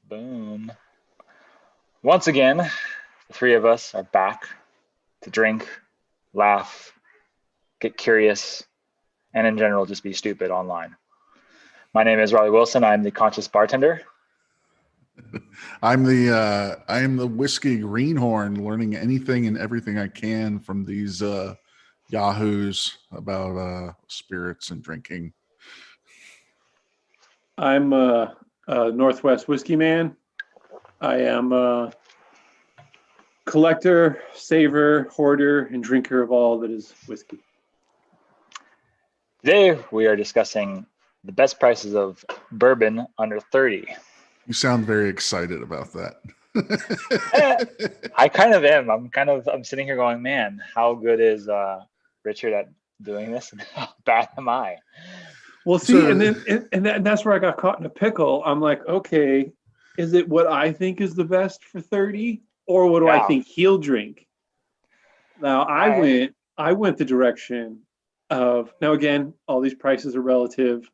Boom. Once again, the three of us are back to drink, laugh, get curious, and in general, just be stupid online. My name is Riley Wilson. I'm the conscious bartender. I am the whiskey greenhorn, learning anything and everything I can from these yahoos about spirits and drinking. I'm a Northwest Whiskey Man. I am a collector, saver, hoarder, and drinker of all that is whiskey. Today, we are discussing the best prices of bourbon under 30. You sound very excited about that. I kind of am. I'm sitting here going, man, how good is Richard at doing this, and how bad am I? Well, see, so, and that's where I got caught in a pickle. I'm like, okay, is it what I think is the best for 30, or what do I think he'll drink? Now, I went the direction of, now again, all these prices are relative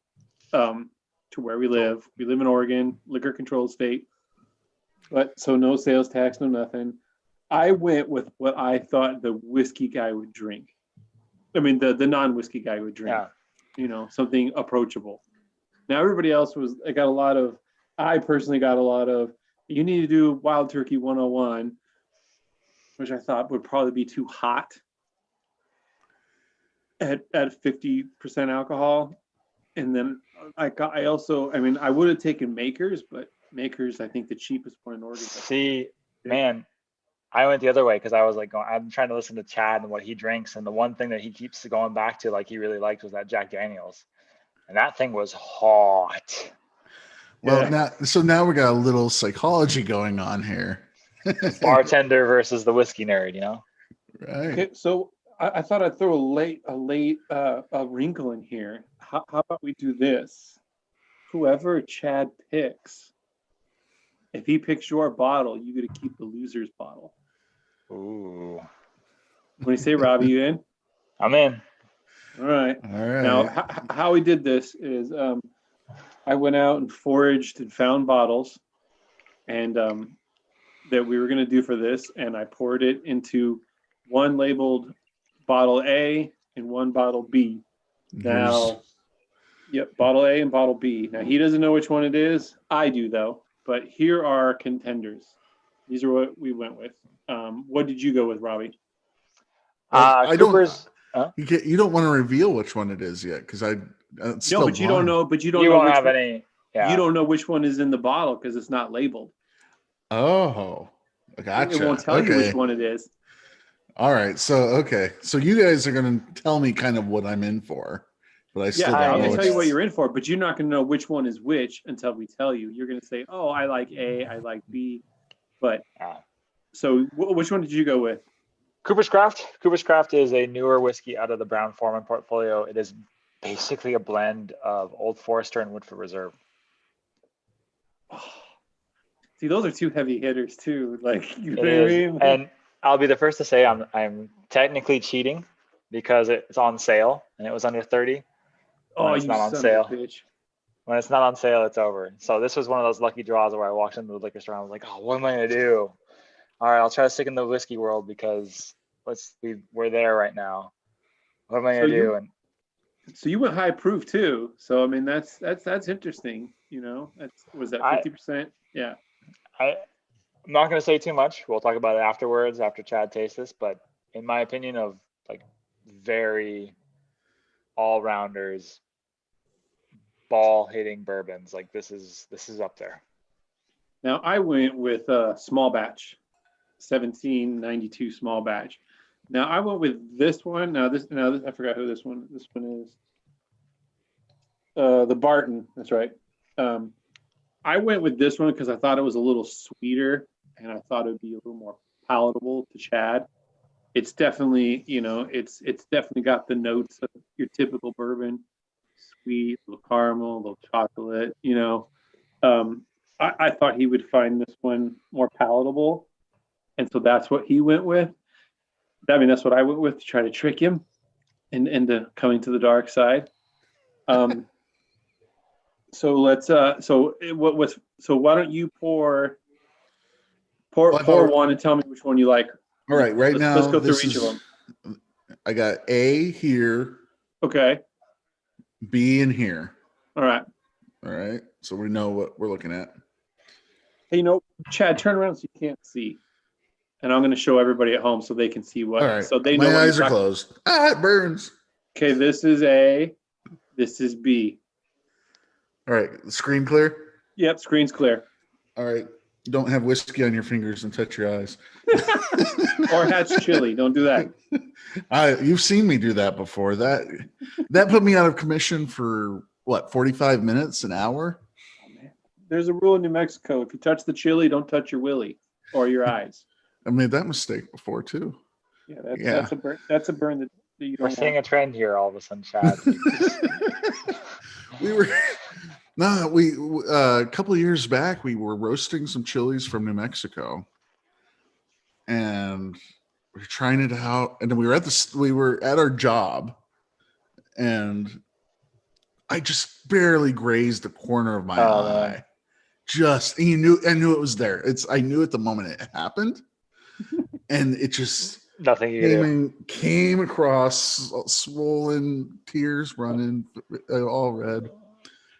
to where we live. We live in Oregon, liquor controlled state, but so no sales tax, no nothing. I went with what I thought the whiskey guy would drink. I mean, the non-whiskey guy would drink. Yeah. Something approachable. Now, everybody else I personally got a lot of, you need to do Wild Turkey 101, which I thought would probably be too hot at 50% alcohol. And then I would have taken Makers, but Makers, I think the cheapest one in Oregon. See, man, I went the other way because I was like, I'm trying to listen to Chad and what he drinks. And the one thing that he keeps going back to, like he really liked, was that Jack Daniels. And that thing was hot. Well, now we got a little psychology going on here. Bartender versus the whiskey nerd, Right. Okay, so I thought I'd throw a wrinkle in here. How about we do this? Whoever Chad picks, if he picks your bottle, you get to keep the loser's bottle. Ooh. What do you say, Robbie? You in? I'm in. All right. Now, how we did this is I went out and foraged and found bottles and that we were going to do for this, and I poured it into one labeled bottle A and one bottle B. Now, bottle A and bottle B. Now, he doesn't know which one it is. I do, though. But here are contenders. These are what we went with. What did you go with, Robbie? Cooper's. You don't want to reveal which one it is yet, because no, but you don't know. But you don't. You know won't have any. Yeah. You don't know which one is in the bottle because it's not labeled. Oh, gotcha. It won't tell you which one it is. All right. So you guys are going to tell me kind of what I'm in for, but I still don't know. I'm going to tell you what you're in for, but you're not going to know which one is which until we tell you. You're going to say, "Oh, I like A, I like B," but so which one did you go with? Cooper's Craft. Cooper's Craft is a newer whiskey out of the Brown-Forman portfolio. It is basically a blend of Old Forester and Woodford Reserve. See, those are two heavy hitters too. Like, you know what I mean? And I'll be the first to say I'm technically cheating because it's on sale and it was under 30. Oh, it's not on sale. Bitch. When it's not on sale, it's over. So this was one of those lucky draws where I walked into the liquor store and I was like, oh, what am I gonna do? All right, I'll try to stick in the whiskey world because we're there right now. What am I gonna do? So you went high proof too. So I mean that's interesting. Was that 50%? Yeah. I'm not going to say too much. We'll talk about it afterwards, after Chad tastes this. But in my opinion, of like very all-rounders, ball-hitting bourbons, like this is up there. Now I went with a small batch, 1792 small batch. Now I went with this one. Now this I forgot who this one is. The Barton. That's right. I went with this one because I thought it was a little sweeter and I thought it would be a little more palatable to Chad. It's definitely, it's definitely got the notes of your typical bourbon, sweet, a little caramel, a little chocolate, I thought he would find this one more palatable. And so that's what he went with. That's what I went with to try to trick him into coming to the dark side. So let's why don't you pour one and tell me which one you like. All right, now let's go through this each of is. them. I got A here, Okay. B in here. All right. All right. So we know what we're looking at. Hey, Chad, turn around so you can't see. And I'm going to show everybody at home so they can see what. All right. So they My know. eyes are closed. It burns. Okay, this is A. This is B. All right. Screen clear? Yep, screen's clear. All right. Don't have whiskey on your fingers and touch your eyes. Or Hatch chili. Don't do that. You've seen me do that before. That put me out of commission for what, 45 minutes, an hour? Oh, man. There's a rule in New Mexico. If you touch the chili, don't touch your willy or your eyes. I made that mistake before too. Yeah, that's a burn that you don't We're seeing a trend here all of a sudden, Chad. A couple of years back, we were roasting some chilies from New Mexico, and we were trying it out. And then we were at our job, and I just barely grazed the corner of my eye. I knew it was there. I knew at the moment it happened, and it just nothing came across, swollen, tears running, all red.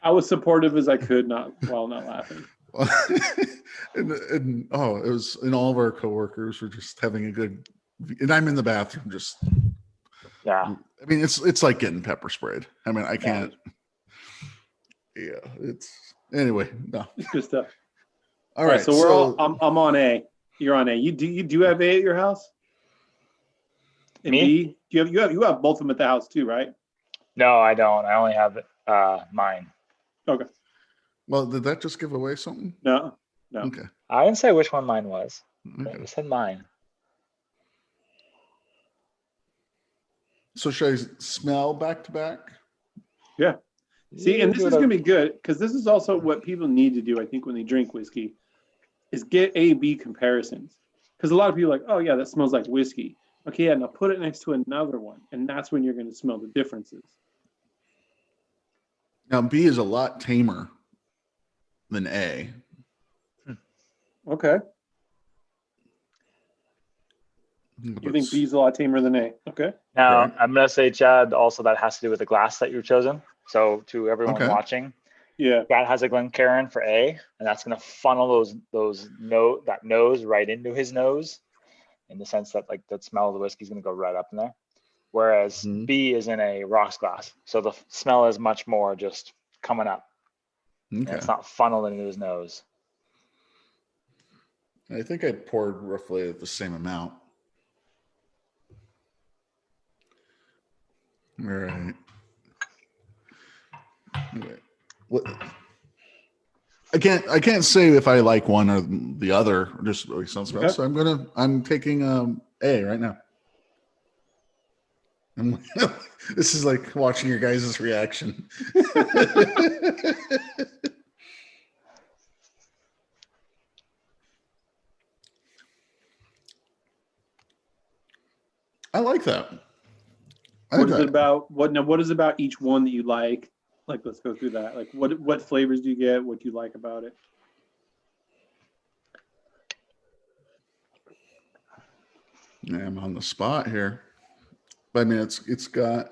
I was supportive as I could, while not laughing. and it was, and all of our coworkers were just having a good, and I'm in the bathroom just. Yeah. I mean, it's like getting pepper sprayed. I mean, I can't. Yeah, it's anyway. No, it's good stuff. All right, so we're all. I'm on A. You're on A. You do have A at your house? And Me? B? You have both of them at the house too, right? No, I don't. I only have mine. Okay. Well, did that just give away something? No. Okay. I didn't say which one mine was. Okay. I said mine. So should I smell back to back? Yeah. See, and this is going to be good because this is also what people need to do, I think, when they drink whiskey, is get A/B comparisons. Because a lot of people are like, oh, yeah, that smells like whiskey. Okay, yeah, now put it next to another one, and that's when you're going to smell the differences. Now, B is a lot tamer than A. Okay. You think B is a lot tamer than A? Okay. Now, Okay. I'm going to say, Chad, also that has to do with the glass that you've chosen. So to everyone watching, yeah, Chad has a Glencairn for A, and that's going to funnel that nose right into his nose, in the sense that like the smell of the whiskey is going to go right up in there. Whereas B is in a rocks glass, so the smell is much more just coming up. Okay. It's not funneled into his nose. I think I poured roughly the same amount. All right. Okay. What? I can't say if I like one or the other, or just really sounds best. So I'm taking A right now. This is like watching your guys' reaction. I like that. What is it about? What is about each one that you like? Like, let's go through that. Like, what flavors do you get? What do you like about it? Yeah, I'm on the spot here. But I mean, it's got.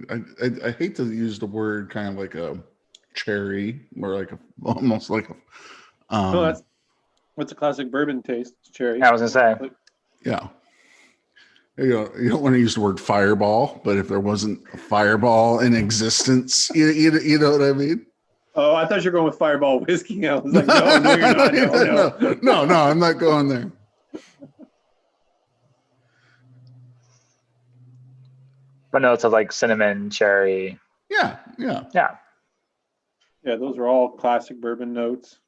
I hate to use the word kind of like a cherry or like almost like a. What's a classic bourbon taste? It's cherry. I was gonna say. Yeah. You don't want to use the word fireball, but if there wasn't a fireball in existence, you know what I mean? Oh, I thought you were going with Fireball whiskey. I was like, no, you're not. No, I'm not going there. But notes of like cinnamon, cherry. Yeah. Yeah, those are all classic bourbon notes.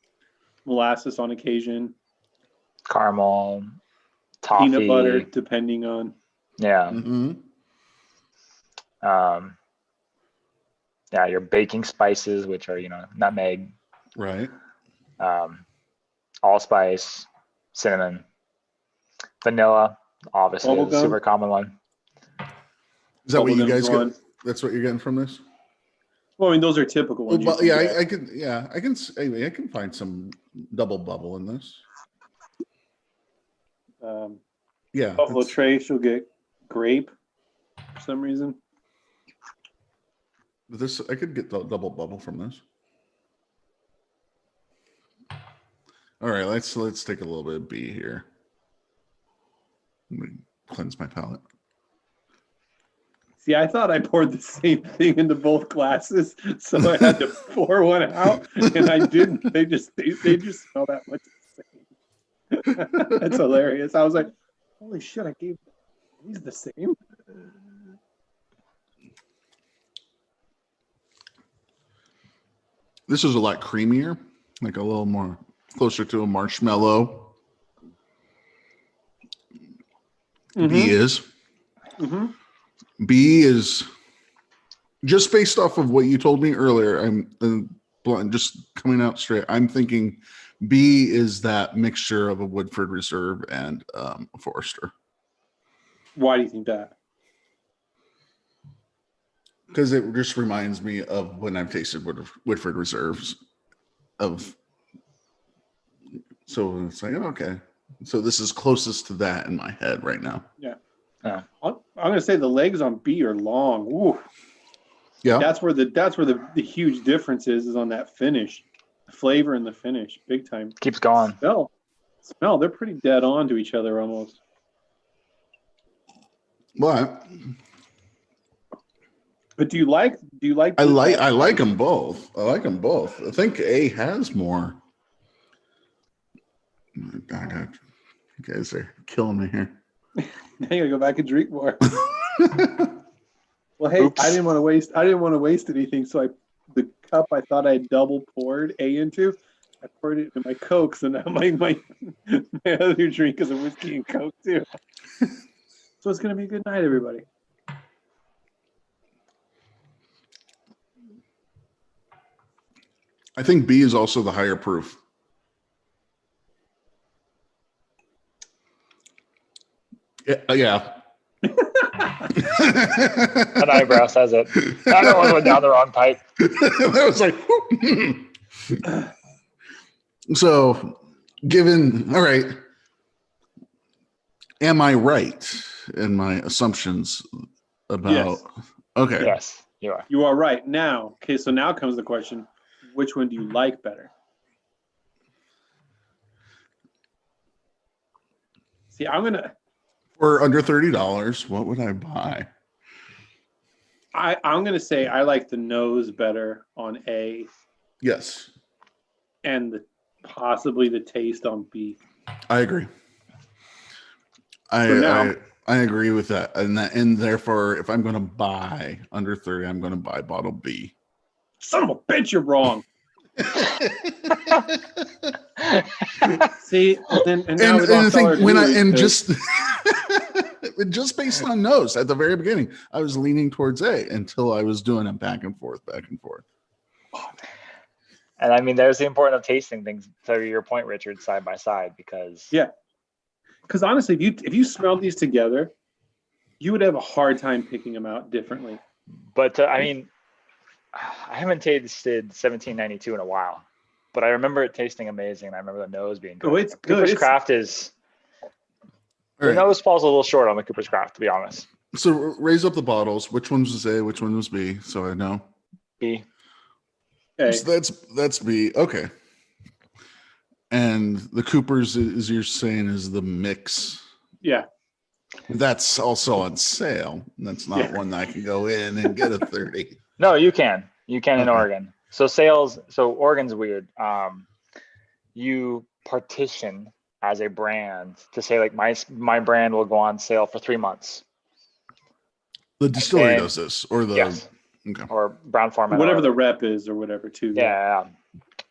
Molasses on occasion. Caramel, toffee. Peanut butter, depending on. Yeah. Mm-hmm. Yeah, your baking spices, which are, nutmeg. Right. allspice, cinnamon, vanilla, obviously is a super common one. Is that what you guys get? That's what you're getting from this? Well, I mean, those are typical ones. Well, yeah, I can find some double bubble in this. Yeah, Buffalo Trace, you'll get grape for some reason. This I could get the double bubble from this. All right, let's take a little bit of B here. Let me cleanse my palate. See, I thought I poured the same thing into both glasses, so I had to pour one out, and I didn't. They just smell that much the same. That's hilarious. I was like, holy shit, I gave these the same. This is a lot creamier, like a little more closer to a marshmallow. Mm-hmm. B is. Mm-hmm. B is just based off of what you told me earlier. I'm just coming out straight. I'm thinking B is that mixture of a Woodford Reserve and a Forester. Why do you think that? Because it just reminds me of when I've tasted Woodford Reserves. So it's like, okay. So this is closest to that in my head right now. Yeah. I'm going to say the legs on B are long. Ooh. Yeah. That's where the huge difference is on that finish. The flavor and the finish, big time. Keeps going. Smell. They're pretty dead on to each other almost. But do you like I like them both. I like them both. I think A has more. God, you guys are killing me here. Now you gotta go back and drink more. Well, hey, oops. I didn't want to waste anything, so the cup I thought I double poured A into, I poured it in my Coke, so now my other drink is a whiskey and Coke too. So it's gonna be a good night, everybody. I think B is also the higher proof. Yeah. An eyebrow says it. That one went down the wrong pipe. That was like, so all right. Am I right in my assumptions about? Yes. Okay. Yes, you are. You are right. Now, okay, so now comes the question, which one do you like better? See, for under $30, what would I buy? I'm going to say I like the nose better on A. Yes. And possibly the taste on B. I agree. I agree with that. And therefore, if I'm going to buy under 30, I'm going to buy bottle B. Son of a bitch, you're wrong. See, just based on nose at the very beginning, I was leaning towards A until I was doing it back and forth. And I mean, there's the importance of tasting things, to your point, Richard, side by side, because honestly, if you smelled these together, you would have a hard time picking them out differently. But I mean, I haven't tasted 1792 in a while, but I remember it tasting amazing. And I remember the nose being good. Oh, it's good. Cooper's Craft is. The nose falls a little short on the Cooper's Craft, to be honest. So raise up the bottles. Which one was A? Which one was B? So I know. B. Okay. So that's B. Okay. And the Cooper's, as you're saying, is the mix. Yeah. That's also on sale. That's not one that I can go in and get a 30. No, you can. You can in Oregon. So Oregon's weird. You partition as a brand to say, like, my brand will go on sale for 3 months. The distillery does this, or the yes. Okay. Or Brown Farm, whatever the rep is, or whatever too. Yeah.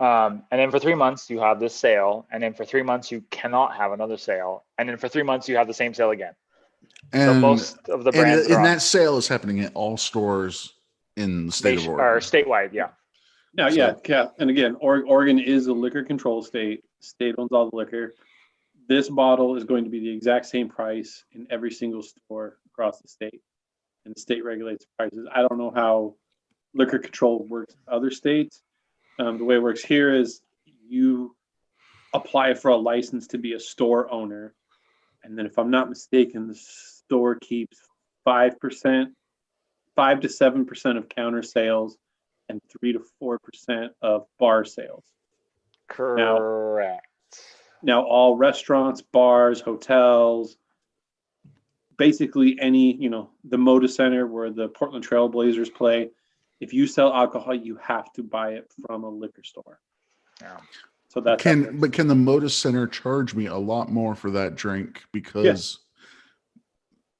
And then for 3 months you have this sale, and then for 3 months you cannot have another sale, and then for 3 months you have the same sale again. And so most of the brands and that sale is happening at all stores in the state of Oregon. Or statewide, yeah. No, and again, Oregon is a liquor control state, The state owns all the liquor. This bottle is going to be the exact same price in every single store across the state, and the state regulates prices. I don't know how liquor control works in other states. The way it works here is you apply for a license to be a store owner, and then if I'm not mistaken, the store keeps 5%, 5 to 7% of counter sales, and 3 to 4% of bar sales. Correct. Now all restaurants, bars, hotels, basically any, the Moda Center where the Portland Trail Blazers play, if you sell alcohol, you have to buy it from a liquor store. Yeah. So that's can the Moda Center charge me a lot more for that drink because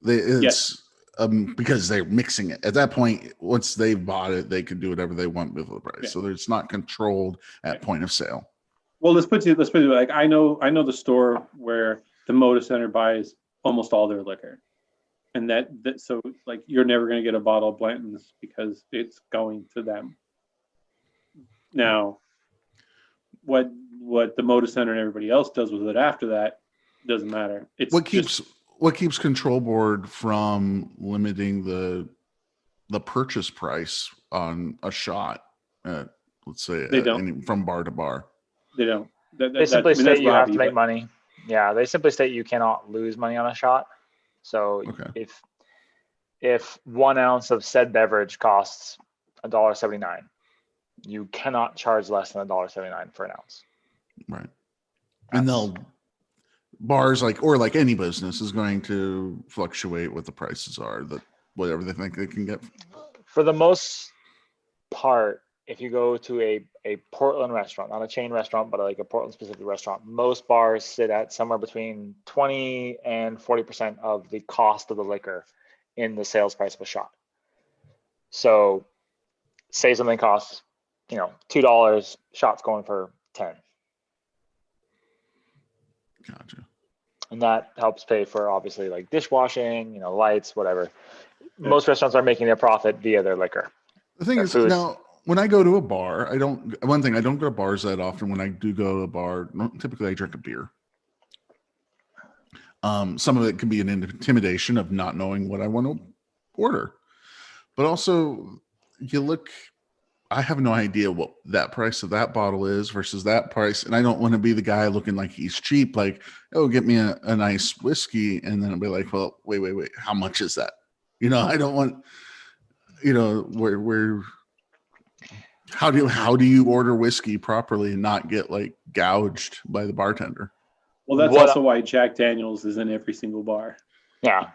because they're mixing it at that point. Once they've bought it, they can do whatever they want with the price. Yeah. So it's not controlled at point of sale. Well, let's put it like I know the store where the Moda Center buys almost all their liquor, and that so like you're never going to get a bottle of Blanton's because it's going to them. Now, what the Moda Center and everybody else does with it after that doesn't matter. It's what keeps Control Board from limiting the purchase price on a shot at, let's say, from bar to bar. They don't. They simply state you have to make money. Yeah, they simply state you cannot lose money on a shot. So if 1 ounce of said beverage costs $1.79, you cannot charge less than $1.79 for an ounce. Right. And bars like any business is going to fluctuate what the prices are, that whatever they think they can get. For the most part, if you go to a Portland restaurant, not a chain restaurant, but like a Portland specific restaurant, most bars sit at somewhere between 20 and 40% of the cost of the liquor in the sales price of a shot. So say something costs, $2, shots going for 10. Gotcha. And that helps pay for obviously like dishwashing, lights, whatever. Most restaurants are making their profit via their liquor. The thing is, now when I go to a bar, I don't go to bars that often. When I do go to a bar, typically I drink a beer. Some of it can be an intimidation of not knowing what I want to order, but also I have no idea what that price of that bottle is versus that price. And I don't want to be the guy looking like he's cheap, like, oh, get me a nice whiskey. And then I'll be like, well, wait, how much is that? I don't want, how do you order whiskey properly and not get like gouged by the bartender? Well, that's also why Jack Daniels is in every single bar. Yeah.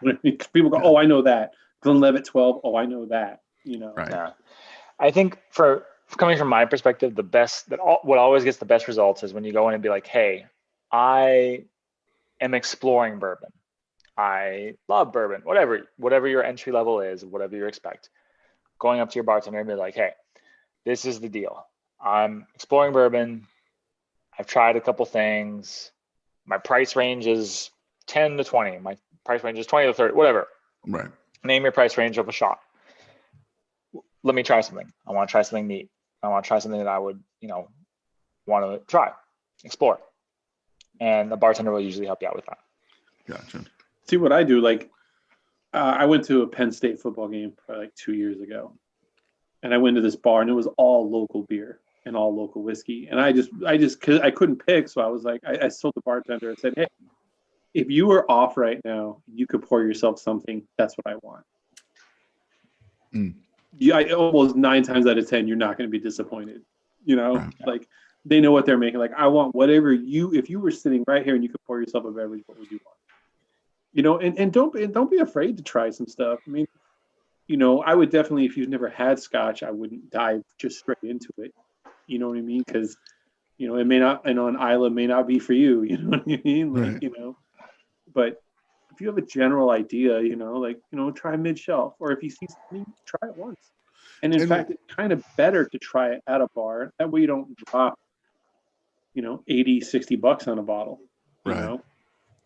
People go, oh, I know that. Glenlivet 12. Oh, I know that. Right. Yeah. I think for coming from my perspective, what always gets the best results is when you go in and be like, hey, I am exploring bourbon. I love bourbon, whatever your entry level is, whatever you expect. Going up to your bartender and be like, hey, this is the deal. I'm exploring bourbon. I've tried a couple things. My price range is 10 to 20. My price range is 20 to 30, whatever. Right. Name your price range of a shot. Let me try something. I want to try something neat. I want to try something that I would, want to try, explore. And the bartender will usually help you out with that. Gotcha. See what I do, I went to a Penn State football game probably like 2 years ago. And I went to this bar and it was all local beer and all local whiskey. And I just, cause I couldn't pick. So I was like, I told the bartender, I said, hey, if you were off right now, you could pour yourself something. That's what I want. I almost 9 times out of 10, you're not going to be disappointed. Right. Like they know what they're making. Like I want whatever if you were sitting right here and you could pour yourself a beverage, what would you want? And don't be afraid to try some stuff. I mean, I would definitely, if you've never had scotch, I wouldn't dive just straight into it. You know what I mean? Because, it may not, an Islay may not be for you. You know what I mean? Like, right. But if you have a general idea, try mid-shelf. Or if you see something, try it once. And in fact, it's kind of better to try it at a bar. That way you don't drop, $80, $60 on a bottle. Right.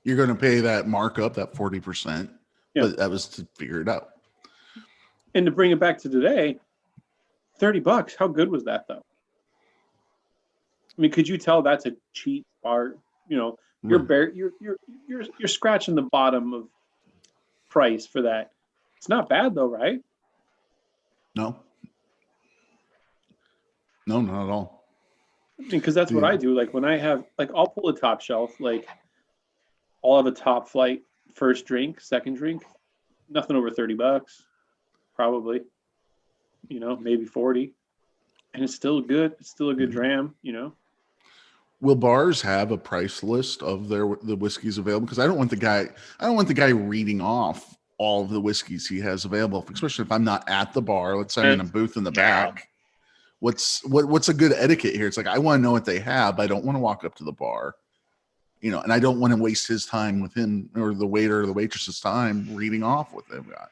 You're going to pay that markup, that 40%. Yeah. But that was to figure it out. And to bring it back to today, $30. How good was that, though? I mean, could you tell that's a cheap bar. You know, you're scratching the bottom of price for that. It's not bad though, right? No, not at all. I mean, because that's what I do. Like when I have, like, I'll pull a top shelf. Like I'll have a top flight first drink, second drink, nothing over $30, probably. You know, maybe 40, and it's still good. It's still a good dram. You know. Will bars have a price list of the whiskeys available? Because I don't want the guy reading off all of the whiskeys he has available, especially if I'm not at the bar. Let's say I'm in a booth in the back. What's a good etiquette here? It's like, I want to know what they have. I don't want to walk up to the bar, you know, and I don't want to waste his time with him, or the waiter or the waitress's time reading off what they've got.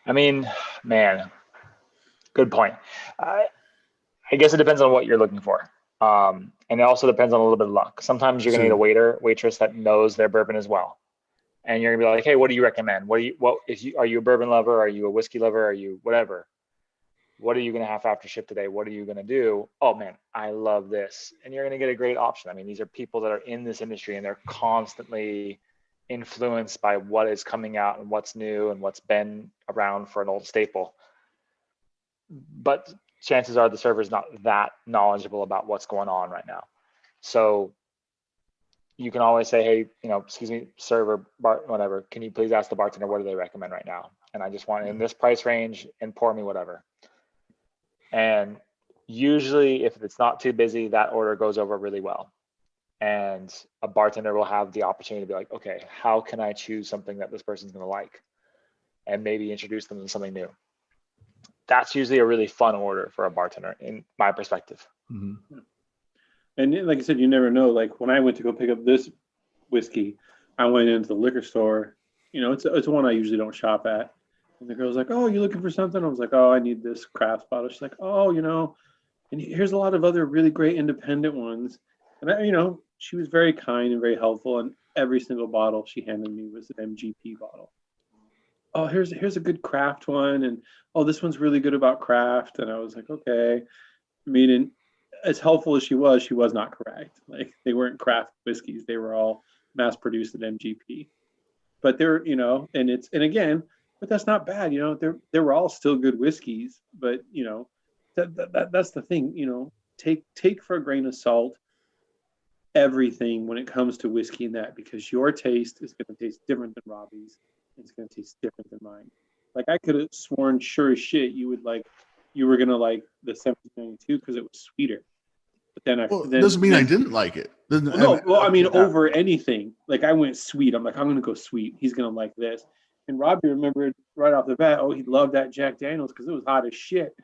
I mean, man, good point. I guess it depends on what you're looking for. And it also depends on a little bit of luck. Sometimes you're gonna need a waitress that knows their bourbon as well. And you're gonna be like, hey, what do you recommend? Are you a bourbon lover? Are you a whiskey lover? Are you whatever? What are you gonna have after ship today? What are you gonna do? Oh man, I love this. And you're gonna get a great option. I mean, these are people that are in this industry and they're constantly influenced by what is coming out and what's new and what's been around for an old staple. But chances are the server's not that knowledgeable about what's going on right now. So you can always say, hey, you know, excuse me, server, bar, whatever, can you please ask the bartender, what do they recommend right now? And I just want in this price range and pour me whatever. And usually if it's not too busy, that order goes over really well. And a bartender will have the opportunity to be like, okay, how can I choose something that this person's going to like? And maybe introduce them to something new. That's usually a really fun order for a bartender, in my perspective. Mm-hmm. And like I said, you never know. Like when I went to go pick up this whiskey, I went into the liquor store. You know, it's one I usually don't shop at. And the girl's like, "Oh, you looking for something?" I was like, "Oh, I need this craft bottle." She's like, "Oh, you know, and here's a lot of other really great independent ones." And I, you know, she was very kind and very helpful. And every single bottle she handed me was an MGP bottle. Oh, here's a good craft one, and oh, this one's really good about craft. And I was like, okay. I mean, and as helpful as she was not correct. Like they weren't craft whiskeys; they were all mass produced at MGP. But they're, you know, and again, but that's not bad. You know, they were all still good whiskeys. But you know, that's the thing. You know, take for a grain of salt everything when it comes to whiskey and that, because your taste is going to taste different than Robbie's. It's going to taste different than mine. Like I could have sworn sure as shit you were going to like the 1792 because it was sweeter. But then it doesn't mean I didn't like it. I mean over anything. Like I went sweet. I'm like, I'm going to go sweet. He's going to like this. And Robbie remembered right off the bat, oh, he loved that Jack Daniels because it was hot as shit.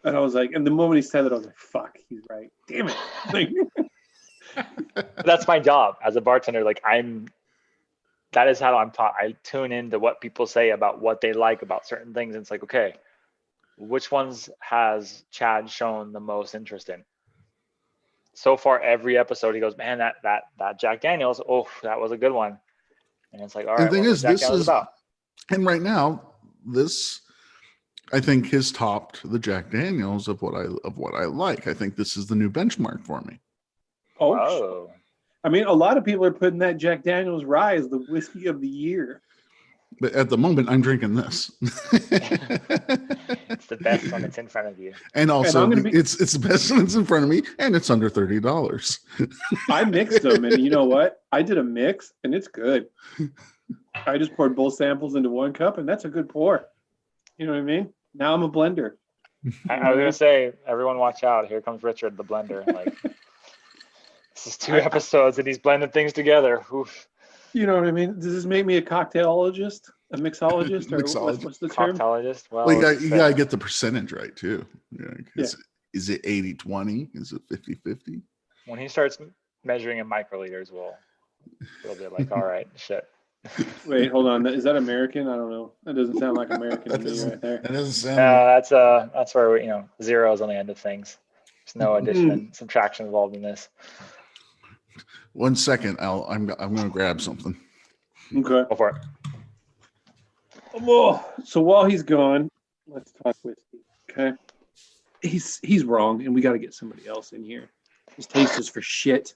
And I was like, and the moment he said that, I was like, fuck, he's right. Damn it. Like, that's my job as a bartender. Like that is how I'm taught. I tune into what people say about what they like about certain things. And it's like, okay, which ones has Chad shown the most interest in? So far, every episode, he goes, man, that Jack Daniels, oh, that was a good one. And it's like, all right, the thing is, Jack Daniels about? And right now, this, I think, has topped the Jack Daniels of what I like. I think this is the new benchmark for me. Oh. I mean, a lot of people are putting that Jack Daniels Rye as the whiskey of the year. But at the moment, I'm drinking this. It's the best when it's in front of you. And also, it's the best when it's in front of me, and it's under $30. I mixed them, and you know what? I did a mix, and it's good. I just poured both samples into one cup, and that's a good pour. You know what I mean? Now I'm a blender. I was going to say, everyone watch out. Here comes Richard, the blender. Like, this is 2 episodes, and he's blending things together. Oof. You know what I mean? Does this make me a cocktailologist, a mixologist, or what's the term? Cocktailologist. Well, you gotta get the percentage right too. Yeah. Is it 80-20? Is it 50-50? When he starts measuring in microliters, we'll be like, all right, shit. Wait, hold on. Is that American? I don't know. That doesn't sound like American to me right there. That doesn't sound. That's where zeros on the end of things. There's no addition and subtraction involved in this. 1 second, Al. I'm going to grab something. Okay. Go for it. Oh, so while he's gone, let's talk whiskey. Okay. He's wrong, and we got to get somebody else in here. His taste is for shit.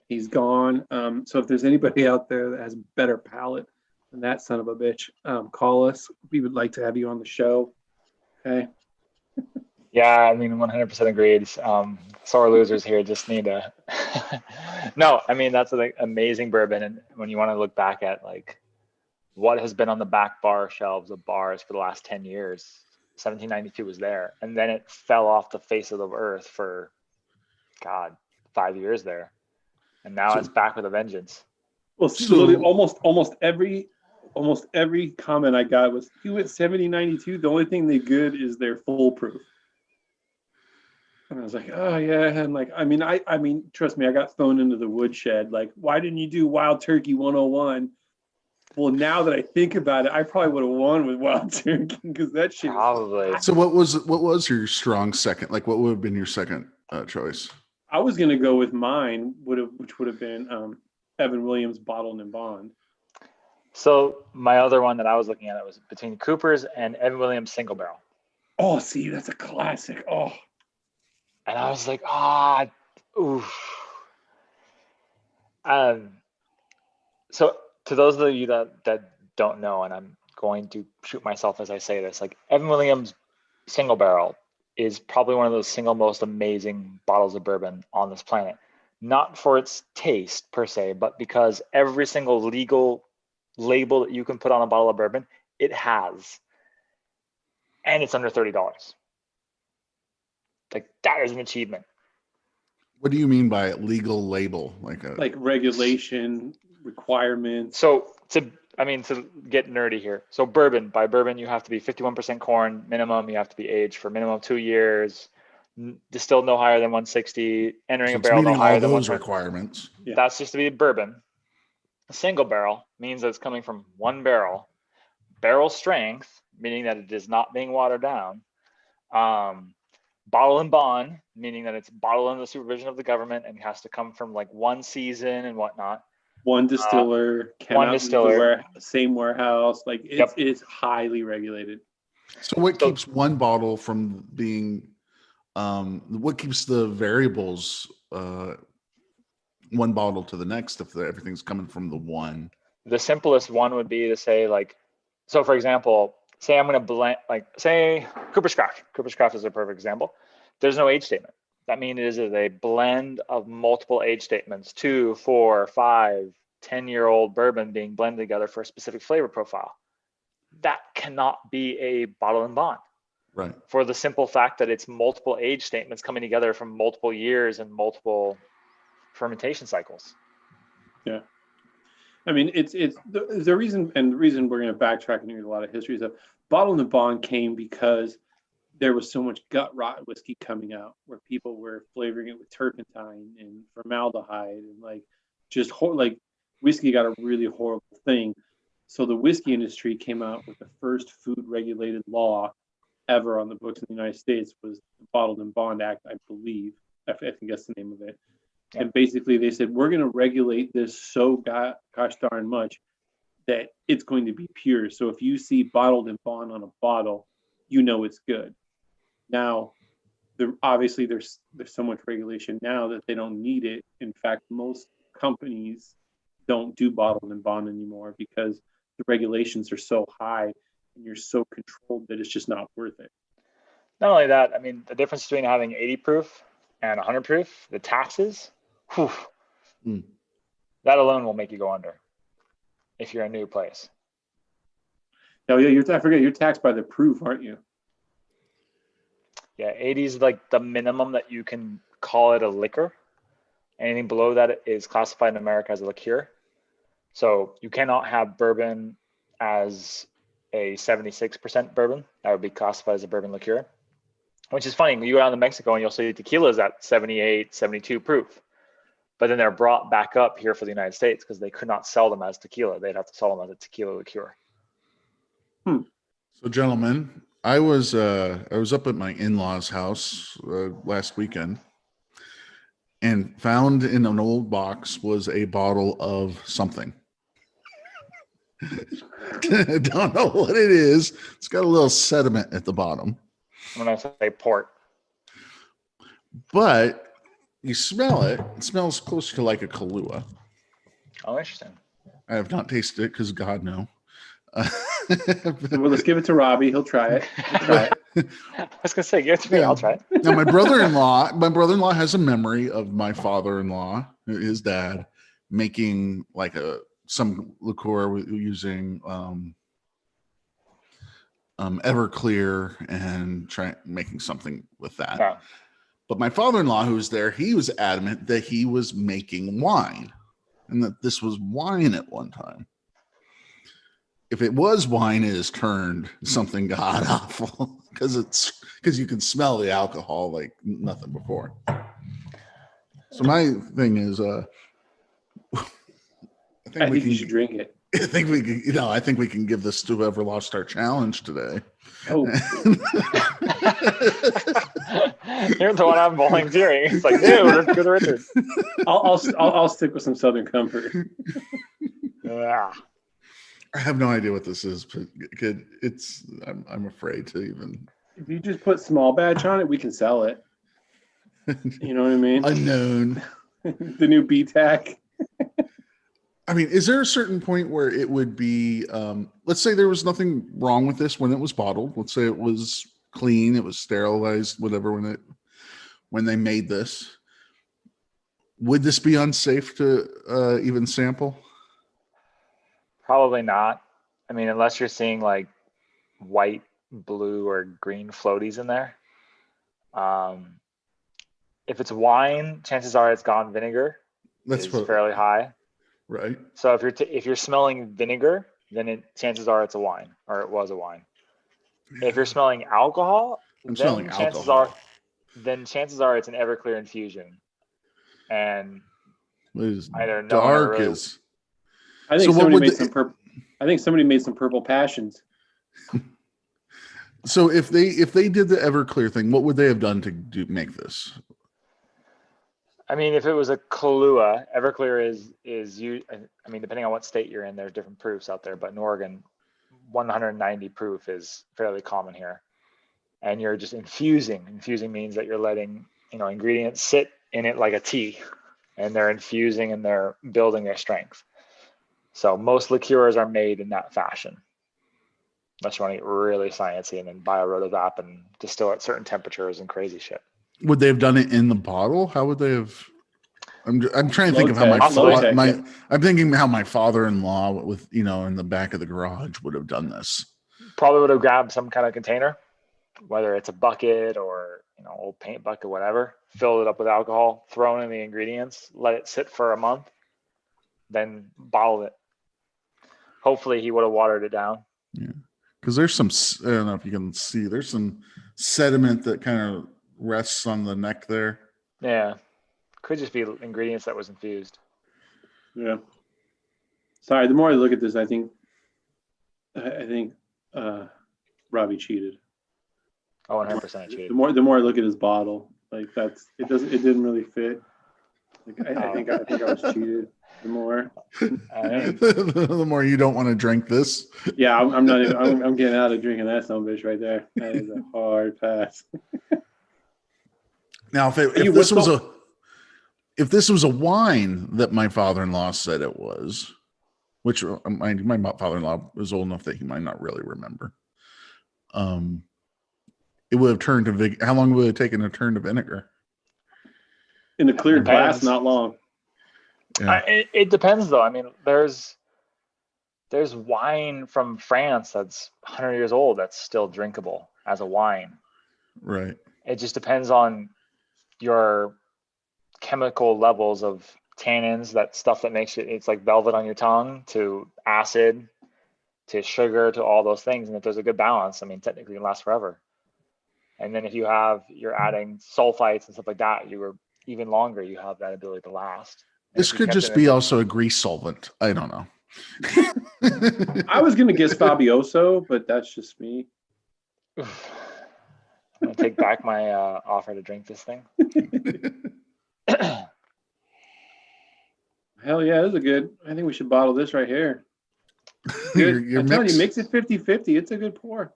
He's gone. So if there's anybody out there that has a better palate than that son of a bitch, call us. We would like to have you on the show. Okay. Yeah, I mean, 100% agreed. Sore losers here just need to. No, I mean, that's an amazing bourbon. And when you want to look back at like what has been on the back bar shelves of bars for the last 10 years, 1792 was there. And then it fell off the face of the earth for, God, 5 years there. And now it's back with a vengeance. Well, literally almost every comment I got was, you went 1792. The only thing they good is they're foolproof. And I was like, oh yeah. And like, I mean, trust me, I got thrown into the woodshed. Like, why didn't you do Wild Turkey 101? Well, now that I think about it, I probably would have won with Wild Turkey because that shit. Probably. So what was your strong second? Like, what would have been your second choice? I was gonna go with mine, which would have been Evan Williams Bottled in Bond. So my other one that I was looking at, it was between Cooper's and Evan Williams Single Barrel. Oh, see, that's a classic. Oh. And I was like, oof. So to those of you that don't know, and I'm going to shoot myself as I say this, like Evan Williams Single Barrel is probably one of those single most amazing bottles of bourbon on this planet. Not for its taste per se, but because every single legal label that you can put on a bottle of bourbon, it has. And it's under $30. Like, that is an achievement. What do you mean by legal label? Like regulation, requirements. So to get nerdy here. So by bourbon, you have to be 51% corn minimum. You have to be aged for minimum 2 years. Distilled no higher than 160. Entering a barrel no higher than those requirements. Yeah. That's just to be bourbon. A single barrel means that it's coming from one barrel. Barrel strength, meaning that it is not being watered down. Bottle and bond, meaning that it's bottled under the supervision of the government and has to come from like one season and whatnot. One distiller, same warehouse. Like it's highly regulated. So what keeps one bottle from being? What keeps the variables one bottle to the next if everything's coming from the one? The simplest one would be to say like, so for example, say I'm going to blend, like say Cooper's Craft. Cooper's Craft is a perfect example. There's no age statement. That means it is a blend of multiple age statements, 2, 4, 5, 10-year-old bourbon being blended together for a specific flavor profile. That cannot be a bottle and bond. Right. For the simple fact that it's multiple age statements coming together from multiple years and multiple fermentation cycles. Yeah. I mean, it's the reason, and the reason we're going to backtrack and hear a lot of history is that Bottled and Bond came because there was so much gut rot whiskey coming out where people were flavoring it with turpentine and formaldehyde and like just like whiskey got a really horrible thing. So the whiskey industry came out with the first food regulated law ever on the books in the United States was the Bottled and Bond Act, I believe. I think that's the name of it. Yeah. And basically they said, we're going to regulate this so gosh darn much that it's going to be pure. So if you see Bottled and Bond on a bottle, you know it's good. Now, obviously there's so much regulation now that they don't need it. In fact, most companies don't do Bottled and Bond anymore because the regulations are so high and you're so controlled that it's just not worth it. Not only that, I mean, the difference between having 80 proof and 100 proof, the taxes, that alone will make you go under if you're a new place. Oh yeah, I forget, you're taxed by the proof, aren't you? Yeah, 80 is like the minimum that you can call it a liquor. Anything below that is classified in America as a liqueur. So you cannot have bourbon as a 76% bourbon. That would be classified as a bourbon liqueur, which is funny. You go down to Mexico and you'll see tequilas at 78, 72 proof. But then they're brought back up here for the United States because they could not sell them as tequila. They'd have to sell them as a tequila liqueur. So, gentlemen, I was up at my in-laws' house last weekend and found in an old box was a bottle of something. I don't know what it is. It's got a little sediment at the bottom. I'm going to say port. But you smell it. It smells close to like a Kahlua. Oh, interesting. I have not tasted it because God no. Well, let's give it to Robbie. He'll try it. I was gonna say, give it to me. I'll try it. Now, my brother-in-law has a memory of my father-in-law, his dad, making like some liqueur using Everclear and making something with that. Yeah. But my father-in-law, who was there, he was adamant that he was making wine and that this was wine at one time. If it was wine, it has turned something god awful because you can smell the alcohol like nothing before. So my thing is, I think you should drink it. I think we can give this to whoever lost our challenge today. Oh, you're the one I'm volunteering. It's like, dude, let's go to Richard. I'll stick with some Southern Comfort. Yeah. I have no idea what this is, but I'm afraid to even. If you just put small batch on it, we can sell it. You know what I mean? Unknown. The new BTAC. I mean, is there a certain point where it would be, let's say there was nothing wrong with this when it was bottled. Let's say it was clean, it was sterilized, whatever, when they made this. Would this be unsafe to even sample? Probably not. I mean, unless you're seeing like white, blue, or green floaties in there. If it's wine, chances are it's gone vinegar. That's fairly high. Right. So if you're smelling vinegar, then chances are it's a wine, or it was a wine. If you're smelling alcohol, chances are it's an Everclear infusion. And either no dark really, is. I think somebody made some purple passions. So if they did the Everclear thing, what would they have done to make this? I mean, if it was a Kahlua, Everclear is you. I mean, depending on what state you're in, there's different proofs out there. But in Oregon, 190 proof is fairly common here, and you're just infusing. Infusing means that you're letting ingredients sit in it like a tea, and they're infusing and they're building their strength. So most liqueurs are made in that fashion, unless you want to get really sciencey and then buy a rotovap and distill at certain temperatures and crazy shit. Would they have done it in the bottle? How would they have? I'm trying to think of how I'm thinking how my father-in-law with in the back of the garage would have done this. Probably would have grabbed some kind of container, whether it's a bucket or old paint bucket, whatever. Filled it up with alcohol, thrown in the ingredients, let it sit for a month, then bottled it. Hopefully, he would have watered it down. Yeah, because there's some. I don't know if you can see. There's some sediment that kind of rests on the neck there. Yeah, could just be ingredients that was infused. Yeah. Sorry, the more I look at this, I think Robbie cheated. Oh, 100% cheated. The more I look at his bottle, like it didn't really fit. Like I think I was cheated. The more the more you don't want to drink this. Yeah, I'm not even. I'm getting out of drinking that son of a bitch right there. That is a hard pass. Now, if this was a wine that my father-in-law said it was, which my father-in-law is old enough that he might not really remember. It would have turned to how long would it have taken to turn to vinegar? In a clear glass, not long. Yeah. It depends, though. I mean, there's wine from France that's 100 years old that's still drinkable as a wine. Right. It just depends on your chemical levels of tannins, that stuff that makes it's like velvet on your tongue, to acid, to sugar, to all those things. And if there's a good balance, I mean, technically it lasts forever. And then if you're adding sulfites and stuff like that, you were even longer, you have that ability to last. This could just be also a grease solvent. I don't know. I was going to guess Fabuloso, but that's just me. I'm going to take back my offer to drink this thing. Hell yeah, this is good. I think we should bottle this right here. I'm telling you, mix it 50-50. It's a good pour.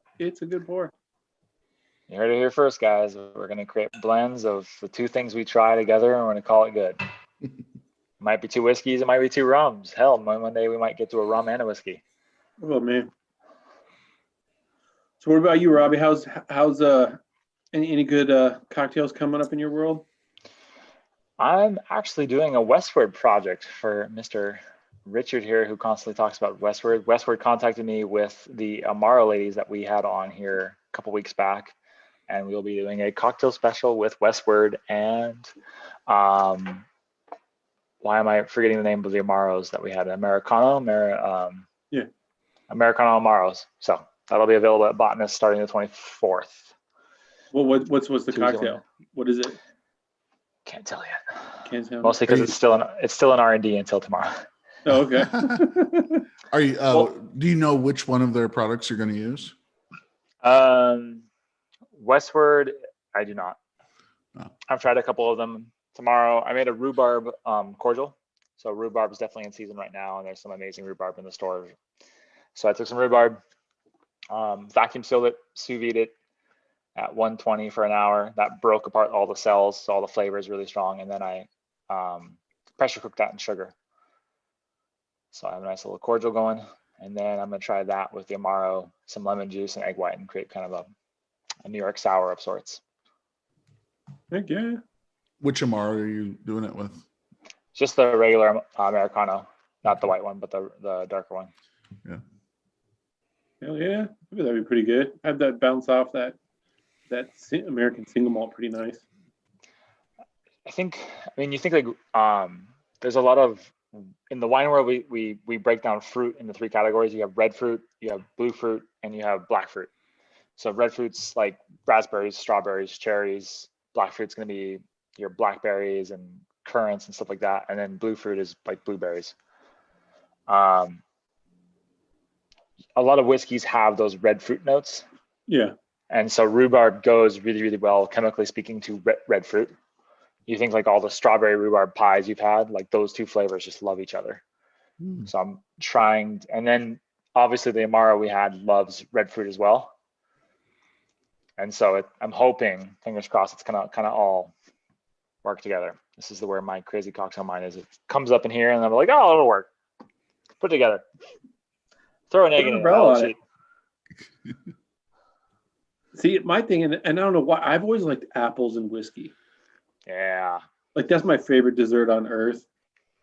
You heard it here first, guys. We're going to create blends of the two things we try together, and we're going to call it good. Might be 2 whiskeys, it might be 2 rums. Hell, one day we might get to a rum and a whiskey. Oh man. So what about you, Robbie? How's any good cocktails coming up in your world? I'm actually doing a Westward project for Mr. Richard here, who constantly talks about Westward. Westward contacted me with the Amaro ladies that we had on here a couple weeks back, and we'll be doing a cocktail special with Westward and why am I forgetting the name of the Amaros that we had? Americano Amaros. So that'll be available at Botanist starting the 24th. Well, what's the cocktail? What is it? Can't tell yet. Can't tell. Mostly because it's still in R&D until tomorrow. Oh, okay. Are you? Do you know which one of their products you're going to use? Westward, I do not. Oh. I've tried a couple of them. Tomorrow, I made a rhubarb cordial. So rhubarb is definitely in season right now, and there's some amazing rhubarb in the store. So I took some rhubarb, vacuum sealed it, sous vide it at 120 for an hour. That broke apart all the cells, so all the flavor is really strong. And then I pressure cooked that in sugar. So I have a nice little cordial going. And then I'm going to try that with the Amaro, some lemon juice and egg white, and create kind of a New York sour of sorts. Heck yeah. Which Amaro are you doing it with? Just the regular Americano, not the white one, but the darker one. Yeah. Hell yeah. Maybe that'd be pretty good. Have that bounce off that American single malt pretty nice. I mean, you think like there's a lot of, in the wine world, we break down fruit into 3 categories. You have red fruit, you have blue fruit, and you have black fruit. So red fruit's like raspberries, strawberries, cherries. Black fruit's going to be your blackberries and currants and stuff like that. And then blue fruit is like blueberries. A lot of whiskeys have those red fruit notes. Yeah. And so rhubarb goes really, really well, chemically speaking, to red fruit. You think like all the strawberry rhubarb pies you've had, like those 2 flavors just love each other. So I'm trying, and then obviously the Amaro we had loves red fruit as well. And so I'm hoping, fingers crossed, it's kind of all work together. This is where my crazy cocktail mind is. It comes up in here, and I'm like, oh, it'll work. Put it together. Throw an egg in it. See, my thing, and I don't know why, I've always liked apples and whiskey. Yeah. Like that's my favorite dessert on earth.